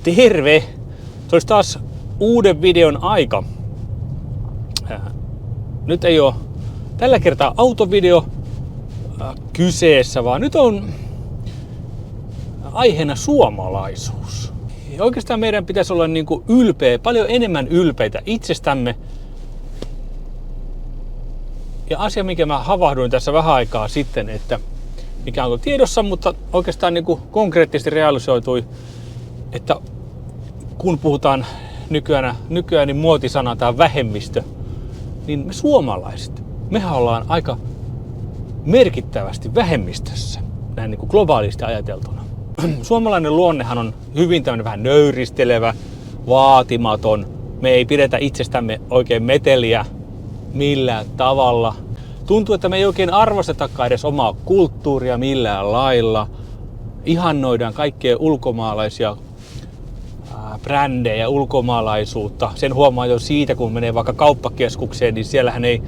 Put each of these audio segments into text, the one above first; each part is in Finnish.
Terve! Se olisi taas uuden videon aika. Nyt ei ole tällä kertaa autovideo kyseessä, vaan nyt on aiheena suomalaisuus. Ja oikeastaan meidän pitäisi olla niin kuin paljon enemmän ylpeitä itsestämme. Ja asia, mikä mä havahduin tässä vähän aikaa sitten, että mikä on tiedossa, mutta oikeastaan niin kuin konkreettisesti realisoitui, että kun puhutaan nykyään niin muotisana tai vähemmistö, niin me suomalaiset, mehän ollaan aika merkittävästi vähemmistössä, näin niin kuin globaalisti ajateltuna. Suomalainen luonnehan on hyvin tämmöinen vähän nöyristelevä, vaatimaton. Me ei pidetä itsestämme oikein meteliä millään tavalla. Tuntuu, että me ei oikein arvostetakaan edes omaa kulttuuria millään lailla. Ihannoidaan kaikkea ulkomaalaisia brändejä, ulkomaalaisuutta. Sen huomaa jo siitä, kun menee vaikka kauppakeskukseen, niin siellähän ei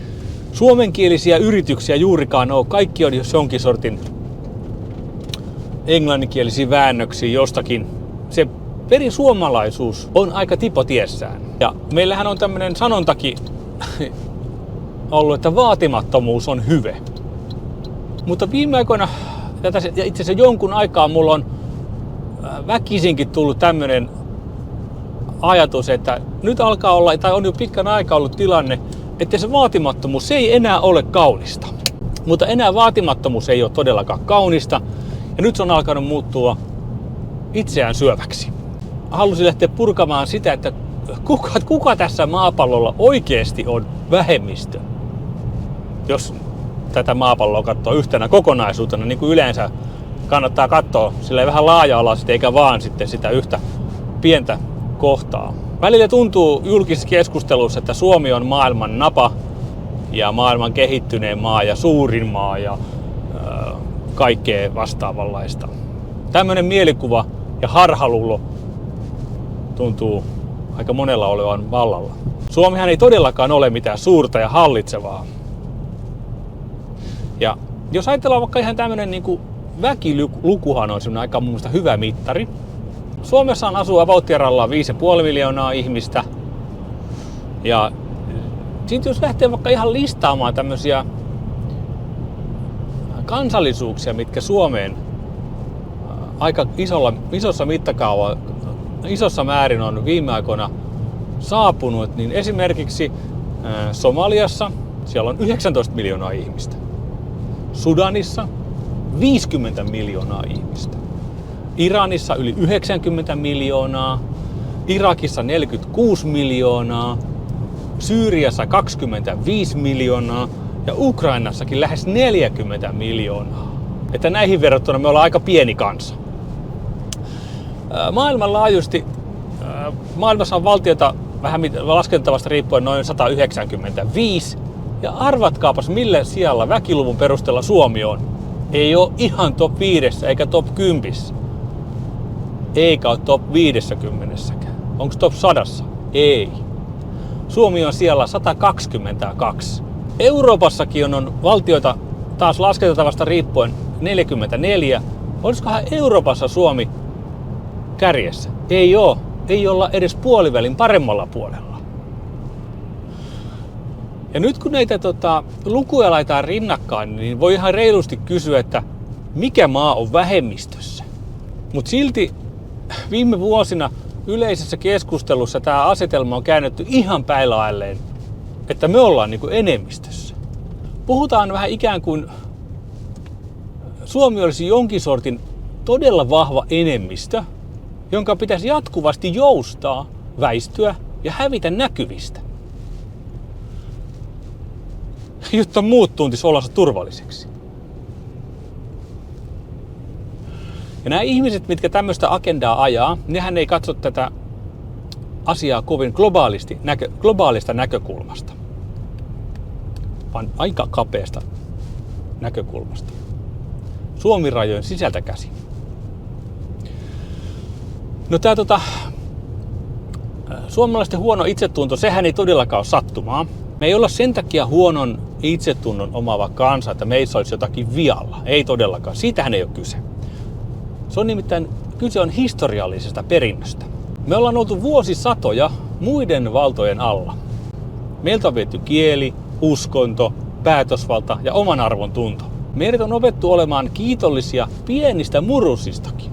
suomenkielisiä yrityksiä juurikaan ole. Kaikki on jos jonkin sortin englanninkielisiä väännöksiä jostakin. Se perin suomalaisuus on aika tipotiessään. Ja meillähän on tämmöinen sanontakin ollut, että vaatimattomuus on hyve. Mutta viime aikoina, ja itse asiassa jonkun aikaa mulla on väkisinkin tullut tämmöinen ajatus, että nyt alkaa olla, tai on jo pitkän aikaa ollut tilanne, että se vaatimattomuus se ei enää ole kaunista. Mutta enää vaatimattomuus ei ole todellakaan kaunista, ja nyt se on alkanut muuttua itseään syöväksi. Halusin lähteä purkamaan sitä, että kuka tässä maapallolla oikeasti on vähemmistö. Jos tätä maapalloa katsoo yhtenä kokonaisuutena, niin kuin yleensä kannattaa katsoa sillä vähän laaja-alaisesti, eikä vaan sitten sitä yhtä pientä kohtaa. Välillä tuntuu julkisessa keskustelussa, että Suomi on maailman napa ja maailman kehittyneen maa ja suurin maa ja kaikkea vastaavanlaista. Tämmöinen mielikuva ja harhaluulo tuntuu aika monella olevan vallalla. Suomihan ei todellakaan ole mitään suurta ja hallitsevaa. Ja jos ajatellaan vaikka ihan tämmöinen niin kuin väkilukuhan on semmoinen aika mun mielestä hyvä mittari. Suomessa asuu avauttiarallaan 5,5 miljoonaa ihmistä. Ja sitten jos lähtee vaikka ihan listaamaan tämmöisiä kansallisuuksia, mitkä Suomeen aika isossa määrin on viime aikoina saapunut, niin esimerkiksi Somaliassa siellä on 19 miljoonaa ihmistä. Sudanissa 50 miljoonaa ihmistä. Iranissa yli 90 miljoonaa. Irakissa 46 miljoonaa. Syyriassa 25 miljoonaa. Ja Ukrainassakin lähes 40 miljoonaa. Että näihin verrattuna me ollaan aika pieni kansa. Maailmanlaajuisesti maailmassa on valtiota vähän laskentavasta riippuen noin 195. Ja arvatkaapas millä sijalla väkiluvun perusteella Suomi on. Ei ole ihan top 5 eikä top 10. Eikä ole top 50. Onko top 100? Ei. Suomi on siellä 122. Euroopassakin on valtioita taas laskentatavasta riippuen 44. Olisikohan Euroopassa Suomi kärjessä? Ei ole. Ei olla edes puolivälin paremmalla puolella. Ja nyt kun näitä lukuja laitetaan rinnakkain, niin voi ihan reilusti kysyä, että mikä maa on vähemmistössä. Mutta silti viime vuosina yleisessä keskustelussa tämä asetelma on käännetty ihan päälaelleen, että me ollaan niin kuin enemmistössä. Puhutaan vähän ikään kuin Suomi olisi jonkin sortin todella vahva enemmistö, jonka pitäisi jatkuvasti joustaa, väistyä ja hävitä näkyvistä, jotta muut tuntisi olonsa turvalliseksi. Ja nämä ihmiset, mitkä tämmöistä agendaa ajaa, nehän ei katso tätä asiaa kovin globaalista näkökulmasta, vaan aika kapeasta näkökulmasta. Suomi-rajojen sisältä käsin. No tää suomalaisten huono itsetunto, sehän ei todellakaan ole sattumaa. Me ei olla sen takia huonon itsetunnon omaava kansa, että meissä olisi jotakin vialla. Ei todellakaan. Siitähän ei ole kyse. Se on nimittäin, kyse on historiallisesta perinnöstä. Me ollaan oltu vuosisatoja muiden valtojen alla. Meiltä on viety kieli, uskonto, päätösvalta ja oman arvon tunto. Meidät on opettu olemaan kiitollisia pienistä murusistakin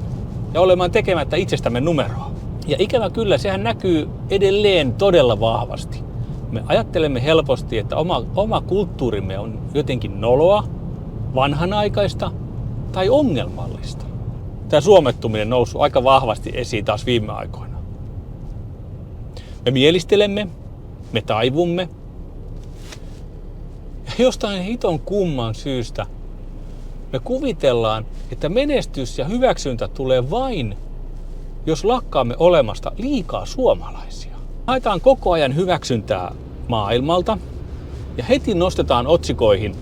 ja olemaan tekemättä itsestämme numeroa. Ja ikävä kyllä, sehän näkyy edelleen todella vahvasti. Me ajattelemme helposti, että oma kulttuurimme on jotenkin noloa, vanhanaikaista tai ongelmallista. Tämä suomettuminen noussut aika vahvasti esiin taas viime aikoina. Me mielistelemme, me taivumme. Ja jostain hiton kumman syystä me kuvitellaan, että menestys ja hyväksyntä tulee vain, jos lakkaamme olemasta liikaa suomalaisia. Haetaan koko ajan hyväksyntää maailmalta ja heti nostetaan otsikoihin,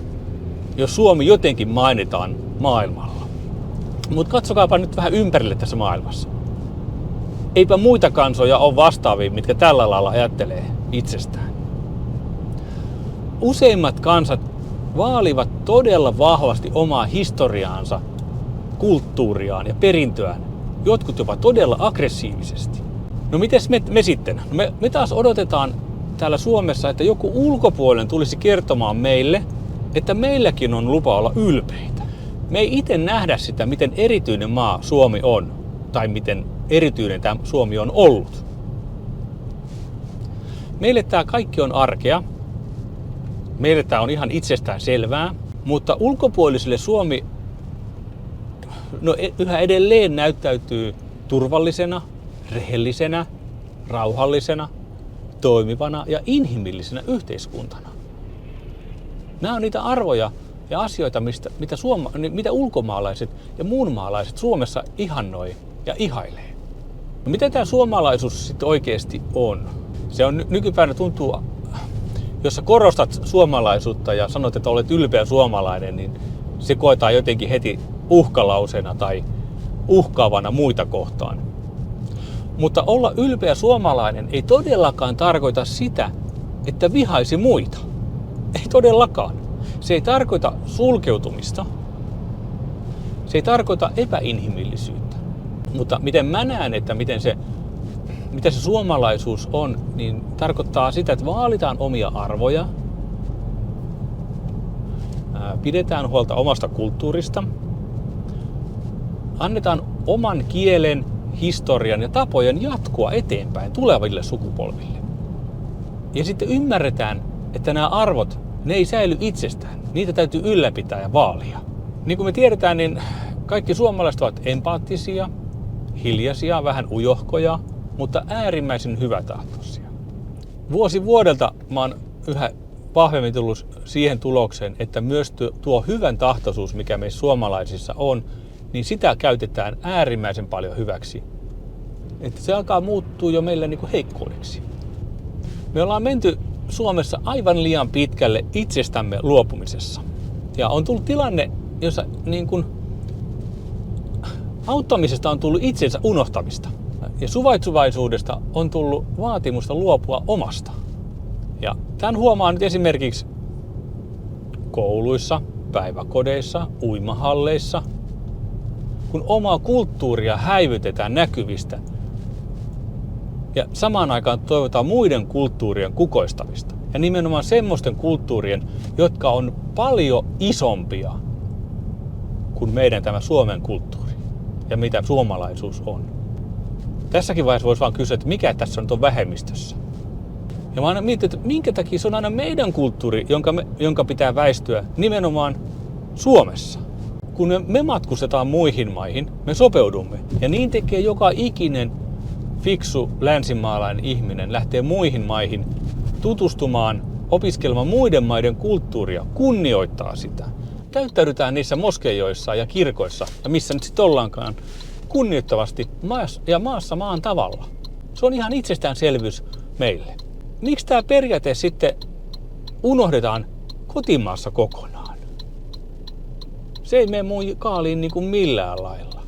jos Suomi jotenkin mainitaan maailmalla. Mutta katsokaapa nyt vähän ympärille tässä maailmassa. Eipä muita kansoja ole vastaavia, mitkä tällä lailla ajattelee itsestään. Useimmat kansat vaalivat todella vahvasti omaa historiaansa, kulttuuriaan ja perintöään. Jotkut jopa todella aggressiivisesti. No mites me sitten? Me taas odotetaan täällä Suomessa, että joku ulkopuolinen tulisi kertomaan meille, että meilläkin on lupa olla ylpeitä. Me ei itse nähdä sitä, miten erityinen maa Suomi on, tai miten erityinen tämä Suomi on ollut. Meille tämä kaikki on arkea. Meille tämä on ihan itsestään selvää, mutta ulkopuolisille Suomi yhä edelleen näyttäytyy turvallisena, rehellisenä, rauhallisena, toimivana ja inhimillisenä yhteiskuntana. Nämä on niitä arvoja ja asioita, mitä ulkomaalaiset ja muunmaalaiset Suomessa ihannoi ja ihailee. No, mitä tämä suomalaisuus sitten oikeasti on? Se on nykypäivänä tuntuu, jos sä korostat suomalaisuutta ja sanot, että olet ylpeä suomalainen, niin se koetaan jotenkin heti uhkalausena tai uhkaavana muita kohtaan. Mutta olla ylpeä suomalainen ei todellakaan tarkoita sitä, että vihaisi muita. Ei todellakaan. Se ei tarkoita sulkeutumista. Se ei tarkoita epäinhimillisyyttä. Mutta miten mä näen, että mitä se suomalaisuus on, niin tarkoittaa sitä, että vaalitaan omia arvoja, pidetään huolta omasta kulttuurista, annetaan oman kielen, historian ja tapojen jatkua eteenpäin tuleville sukupolville. Ja sitten ymmärretään, että nämä arvot, ne ei säily itsestään. Niitä täytyy ylläpitää ja vaalia. Niin kuin me tiedetään, niin kaikki suomalaiset ovat empaattisia, hiljaisia, vähän ujohkoja, mutta äärimmäisen hyvätahtoisia. Vuosi vuodelta mä oon yhä vahvemmin tullut siihen tulokseen, että myös tuo hyvän tahtoisuus, mikä meissä suomalaisissa on, niin sitä käytetään äärimmäisen paljon hyväksi. Että se alkaa muuttua jo meille niin kuin heikkoudeksi. Me ollaan menty Suomessa aivan liian pitkälle itsestämme luopumisessa. Ja on tullut tilanne, jossa niin kuin auttamisesta on tullut itsensä unohtamista. Ja suvaitsuvaisuudesta on tullut vaatimusta luopua omasta. Ja tämän huomaa nyt esimerkiksi kouluissa, päiväkodeissa, uimahalleissa, kun omaa kulttuuria häivytetään näkyvistä ja samaan aikaan toivotaan muiden kulttuurien kukoistamista. Ja nimenomaan semmoisten kulttuurien, jotka on paljon isompia kuin meidän tämä Suomen kulttuuri ja mitä suomalaisuus on. Tässäkin vaiheessa voisi vaan kysyä, että mikä tässä nyt on vähemmistössä. Ja mä aina mietin, että minkä takia se on aina meidän kulttuuri, jonka pitää väistyä nimenomaan Suomessa. Kun me matkustetaan muihin maihin, me sopeudumme. Ja niin tekee joka ikinen fiksu länsimaalainen ihminen, lähtee muihin maihin tutustumaan, opiskelemaan muiden maiden kulttuuria, kunnioittaa sitä. Käyttäydytään niissä moskeijoissa ja kirkoissa, ja missä nyt sitten ollaankaan, kunnioittavasti maassa maan tavalla. Se on ihan itsestäänselvyys meille. Miksi tämä periaate sitten unohdetaan kotimaassa kokonaan? Se ei mene mun kaaliin niin kuin millään lailla.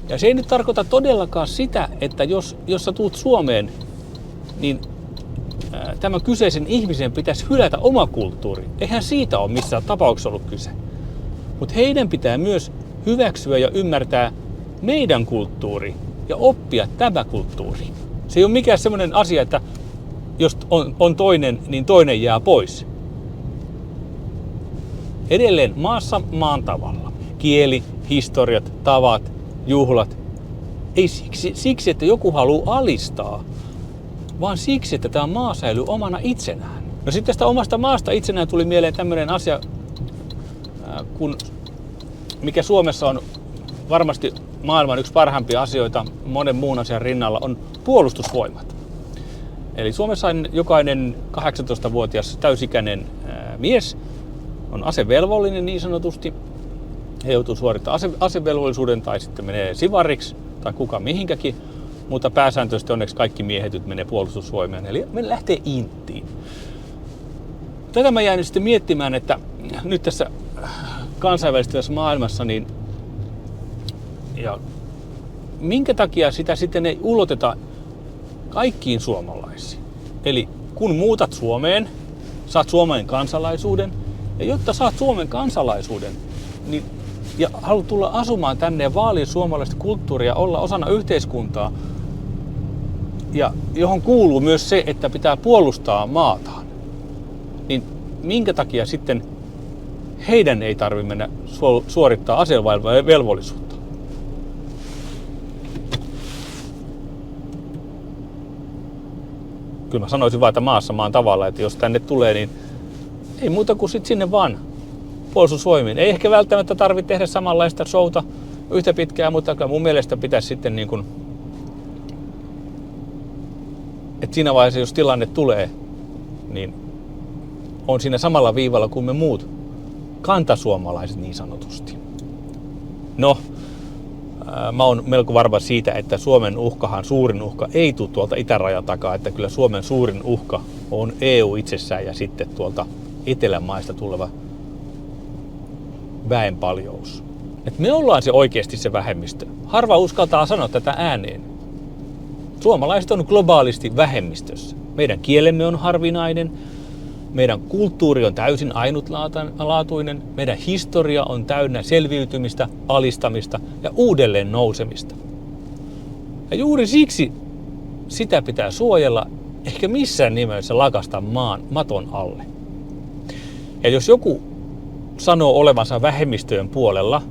Ja se ei nyt tarkoita todellakaan sitä, että jos sä tuut Suomeen, niin tämän kyseisen ihmisen pitäisi hylätä oma kulttuuri. Eihän siitä ole missään tapauksessa ollut kyse. Mutta heidän pitää myös hyväksyä ja ymmärtää meidän kulttuuri ja oppia tämä kulttuuri. Se ei ole mikään semmoinen asia, että jos on toinen, niin toinen jää pois. Edelleen maassa maan tavalla. Kieli, historiat, tavat, juhlat. Ei siksi, että joku haluaa alistaa, vaan siksi, että tämä maa säilyy omana itsenään. No sitten tästä omasta maasta itsenään tuli mieleen tämmöinen asia, mikä Suomessa on varmasti maailman yksi parhaimpia asioita monen muun asian rinnalla, on puolustusvoimat. Eli Suomessa jokainen 18-vuotias täysikäinen mies on asevelvollinen niin sanotusti. He joutuu suorittamaan asevelvollisuuden tai sitten menee sivariksi tai kuka mihinkäkin, mutta pääsääntöisesti onneksi kaikki miehetyt menee puolustusvoimien, eli me lähtee inttiin. Tätä mä jäin sitten miettimään, että nyt tässä kansainvälistyvässä maailmassa, niin ja minkä takia sitä sitten ei uloteta kaikkiin suomalaisiin. Eli kun muutat Suomeen, saat Suomen kansalaisuuden, ja jotta saat Suomen kansalaisuuden, niin, ja haluat tulla asumaan tänne ja vaalia suomalaista kulttuuria, olla osana yhteiskuntaa, ja johon kuuluu myös se, että pitää puolustaa maataan, niin minkä takia sitten heidän ei tarvitse mennä suorittaa asevelvollisuutta? Kyllä mä sanoisin vaan, että maassa maan tavalla, että jos tänne tulee, niin ei muuta kuin sit sinne vaan puolustusvoimiin. Ei ehkä välttämättä tarvitse tehdä samanlaista showta yhtä pitkään, mutta kyllä mun mielestä pitäisi sitten niin kuin, että siinä vaiheessa, jos tilanne tulee, niin on siinä samalla viivalla kuin me muut kantasuomalaiset niin sanotusti. No, mä oon melko varma siitä, että Suomen uhkahan, suurin uhka ei tule tuolta itärajan takaa, että kyllä Suomen suurin uhka on EU itsessään ja sitten tuolta etelämaista tuleva väenpaljous. Et me ollaan se oikeasti se vähemmistö. Harva uskaltaa sanoa tätä ääneen. Suomalaiset on globaalisti vähemmistössä. Meidän kielemme on harvinainen, meidän kulttuuri on täysin ainutlaatuinen, meidän historia on täynnä selviytymistä, alistamista ja uudelleen nousemista. Ja juuri siksi sitä pitää suojella, ehkä missään nimessä lakasta maan maton alle. Ja jos joku sanoo olevansa vähemmistöjen puolella,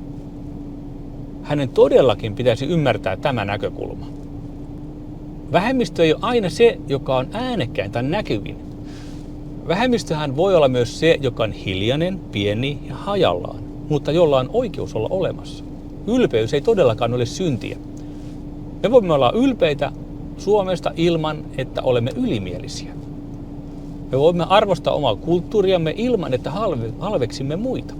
hänen todellakin pitäisi ymmärtää tämä näkökulma. Vähemmistö ei ole aina se, joka on äänekkäin tai näkyvin. Vähemmistöhän voi olla myös se, joka on hiljainen, pieni ja hajallaan, mutta jolla on oikeus olla olemassa. Ylpeys ei todellakaan ole syntiä. Me voimme olla ylpeitä Suomesta ilman, että olemme ylimielisiä. Me voimme arvostaa omaa kulttuuriamme ilman, että halveksimme muita.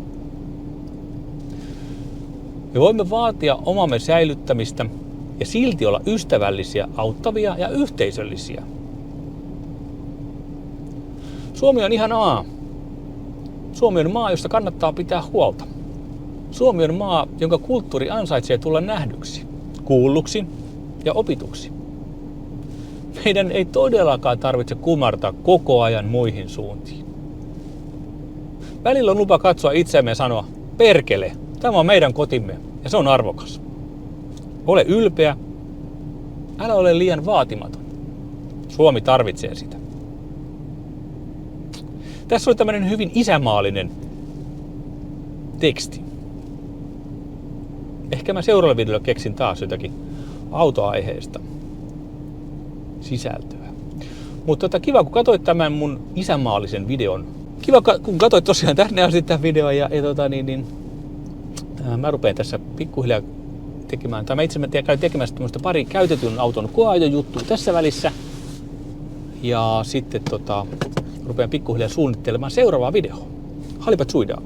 Me voimme vaatia omamme säilyttämistä ja silti olla ystävällisiä, auttavia ja yhteisöllisiä. Suomi on ihan maa. Suomi on maa, josta kannattaa pitää huolta. Suomi on maa, jonka kulttuuri ansaitsee tulla nähdyksi, kuulluksi ja opituksi. Meidän ei todellakaan tarvitse kumartaa koko ajan muihin suuntiin. Välillä on lupa katsoa itseämme ja sanoa, perkele, tämä on meidän kotimme ja se on arvokas. Ole ylpeä, älä ole liian vaatimaton. Suomi tarvitsee sitä. Tässä oli tämmöinen hyvin isämaallinen teksti. Ehkä mä seuraavalla videolla keksin taas jotakin autoaiheesta sisältöä. Mutta kiva, kun katsoit tämän mun isämaallisen videon. Kiva, kun katsoit tosiaan tänne asti tämän videon ja mä rupean tässä pikkuhiljaa tekemään, tai mä itse käyn tekemään tämmöistä pari käytetyn auton koeajojuttua tässä välissä. Ja sitten rupean pikkuhiljaa suunnittelemaan seuraavaa videoa. Halipat suidaan.